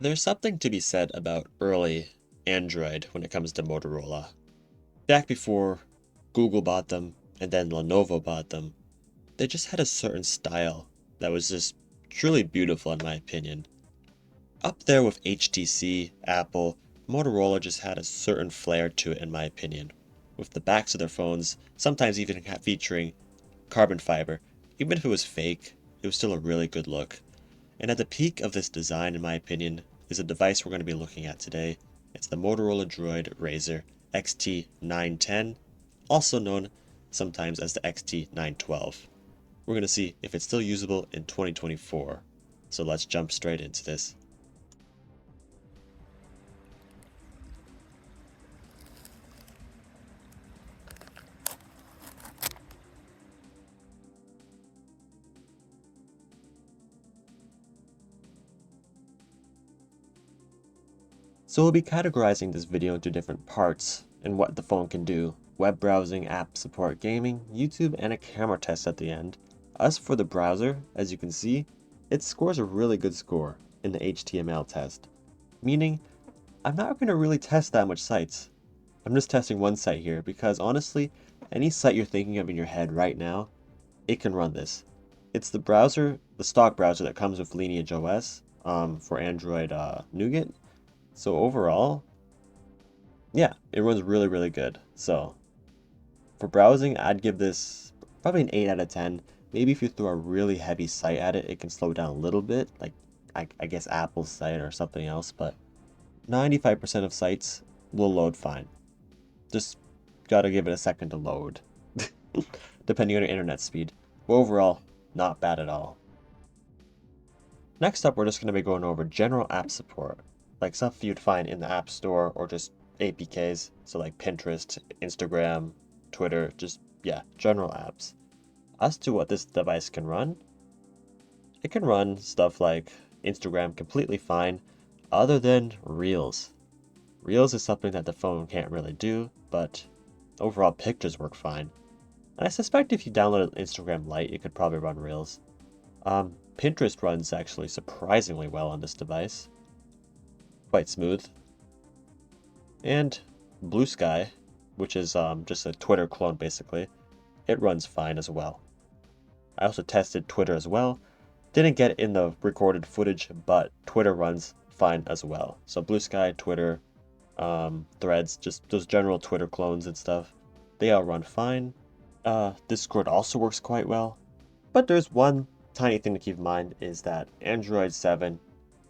There's something to be said about early Android when it comes to Motorola. Back before Google bought them and then Lenovo bought them, they just had a certain style that was just truly beautiful in my opinion. Up there with HTC, Apple, Motorola just had a certain flair to it in my opinion. With the backs of their phones, sometimes even featuring carbon fiber. Even if it was fake, it was still a really good look. And at the peak of this design, in my opinion, is a device we're going to be looking at today. It's the Motorola Droid Razr XT910, also known sometimes as the XT912. We're going to see if it's still usable in 2024. So let's jump straight into this. So we'll be categorizing this video into different parts and what the phone can do: web browsing, app support, gaming, YouTube, and a camera test at the end. As for the browser, as you can see, it scores a really good score in the HTML test, meaning I'm not going to really test that much sites. I'm just testing one site here because honestly, any site you're thinking of in your head right now, it can run this. It's the browser, the stock browser that comes with Lineage OS for Android Nougat. So overall, yeah, it runs really, really good. So for browsing, I'd give this probably an 8 out of 10. Maybe if you throw a really heavy site at it, it can slow down a little bit, like I guess Apple's site or something else, but 95% of sites will load fine. Just gotta give it a second to load, depending on your internet speed. But overall, not bad at all. Next up, we're just going to be going over general app support, like stuff you'd find in the App Store or just APKs, so like Pinterest, Instagram, Twitter, just, yeah, general apps. As to what this device can run, it can run stuff like Instagram completely fine, other than Reels. Reels is something that the phone can't really do, but overall pictures work fine. And I suspect if you downloaded Instagram Lite, you could probably run Reels. Pinterest runs actually surprisingly well on this device. Quite smooth. And Blue Sky, which is just a Twitter clone basically, it runs fine as well. I also tested Twitter as well. Didn't get in the recorded footage, but Twitter runs fine as well. So Blue Sky, Twitter, Threads, just those general Twitter clones and stuff, they all run fine. Discord also works quite well. But there's one tiny thing to keep in mind is that Android 7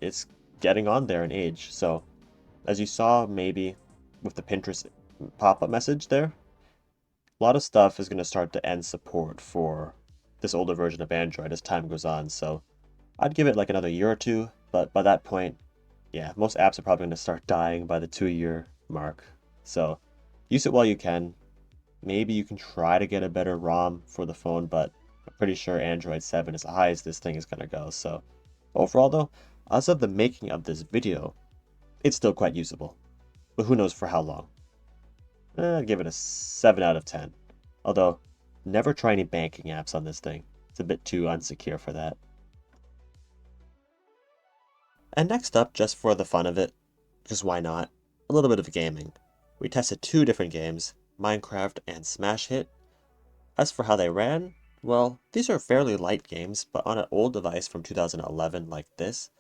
is getting on there in age. So as you saw maybe with the Pinterest pop-up message there, a lot of stuff is going to start to end support for this older version of Android as time goes on. So I'd give it like another year or two, but by that point, yeah, most apps are probably going to start dying by the 2-year mark. So use it while you can. Maybe you can try to get a better ROM for the phone, but I'm pretty sure Android 7 is the highest this thing is going to go. So overall though, as of the making of this video, it's still quite usable. But who knows for how long. I'd give it a 7 out of 10. Although, never try any banking apps on this thing. It's a bit too unsecure for that. And next up, just for the fun of it, because why not, a little bit of gaming. We tested 2 different games, Minecraft and Smash Hit. As for how they ran, well, these are fairly light games, but on an old device from 2011 like this,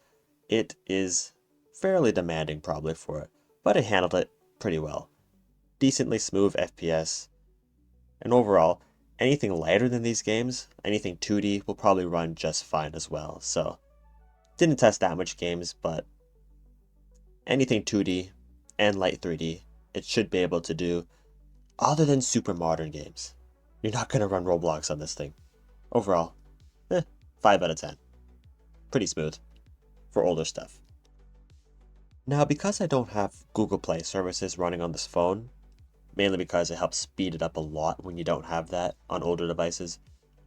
it is fairly demanding probably for it, but it handled it pretty well. Decently smooth FPS, and overall, anything lighter than these games, anything 2D, will probably run just fine as well. So, didn't test that much games, but anything 2D and light 3D, it should be able to do, other than super modern games. You're not going to run Roblox on this thing. Overall, 5 out of 10. Pretty smooth for older stuff. Now, because I don't have Google Play services running on this phone, mainly because it helps speed it up a lot when you don't have that on older devices,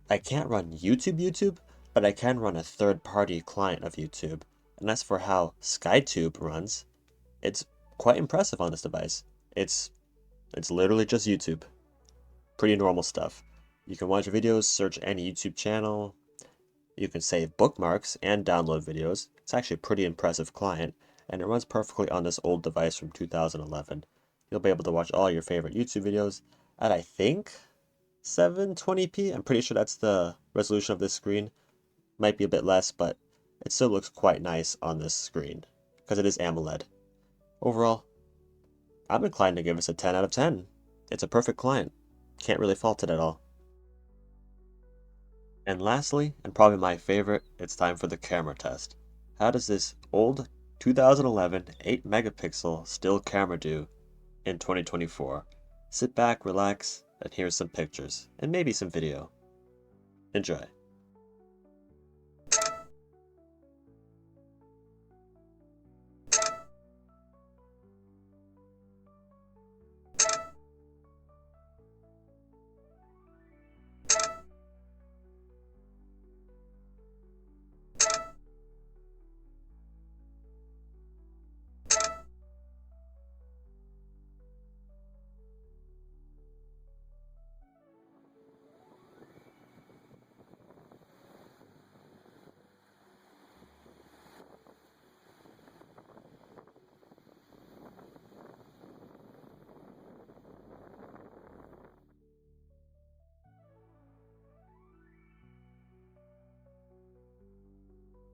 I can't run YouTube, but I can run a third-party client of YouTube. And as for how SkyTube runs, it's quite impressive on this device. It's literally just YouTube. Pretty normal stuff. You can watch videos, search any YouTube channel, you can save bookmarks and download videos. It's actually a pretty impressive client. and it runs perfectly on this old device from 2011. You'll be able to watch all your favorite YouTube videos at, I think, 720p. I'm pretty sure that's the resolution of this screen. Might be a bit less, but it still looks quite nice on this screen because it is AMOLED. Overall, I'm inclined to give this a 10 out of 10. It's a perfect client. Can't really fault it at all. And lastly, and probably my favorite, it's time for the camera test. How does this old 2011 8 megapixel still camera do in 2024? Sit back, relax, and here's some pictures, and maybe some video. Enjoy.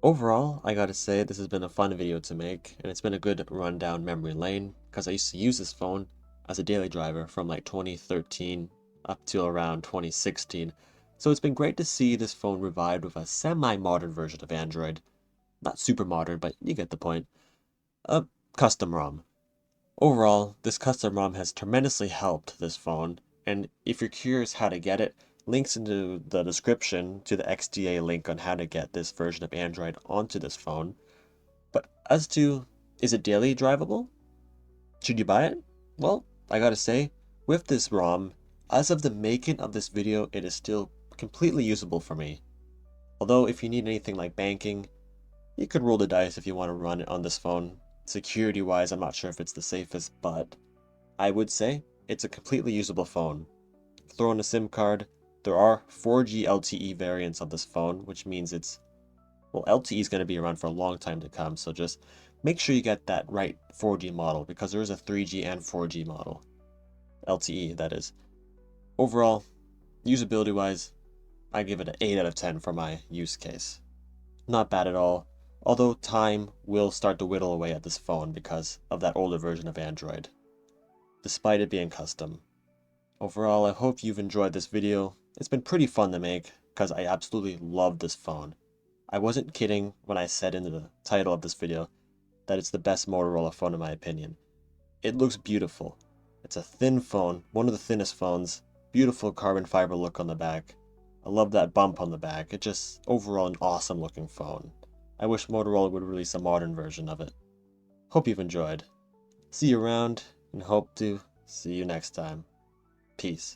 Overall, I gotta say this has been a fun video to make, and it's been a good run down memory lane, because I used to use this phone as a daily driver from like 2013 up till around 2016. So it's been great to see this phone revived with a semi-modern version of Android. Not super modern, but you get the point. A custom ROM. Overall, this custom ROM has tremendously helped this phone, and if you're curious how to get it, links into the description to the XDA link on how to get this version of Android onto this phone. But as to, is it daily drivable? Should you buy it? Well, I gotta say, with this ROM, as of the making of this video, it is still completely usable for me. Although if you need anything like banking, you could roll the dice if you want to run it on this phone. Security wise, I'm not sure if it's the safest, but I would say it's a completely usable phone. Throw in a SIM card. There are 4G LTE variants of this phone, which means well, LTE is going to be around for a long time to come, so just make sure you get that right 4G model, because there is a 3G and 4G model. LTE, that is. Overall, usability wise, I give it an 8 out of 10 for my use case. Not bad at all, although time will start to whittle away at this phone because of that older version of Android, despite it being custom. Overall, I hope you've enjoyed this video. It's been pretty fun to make because I absolutely love this phone. I wasn't kidding when I said in the title of this video that it's the best Motorola phone in my opinion. It looks beautiful. It's a thin phone, one of the thinnest phones, beautiful carbon fiber look on the back. I love that bump on the back. It's just overall an awesome looking phone. I wish Motorola would release a modern version of it. Hope you've enjoyed. See you around and hope to see you next time. Peace.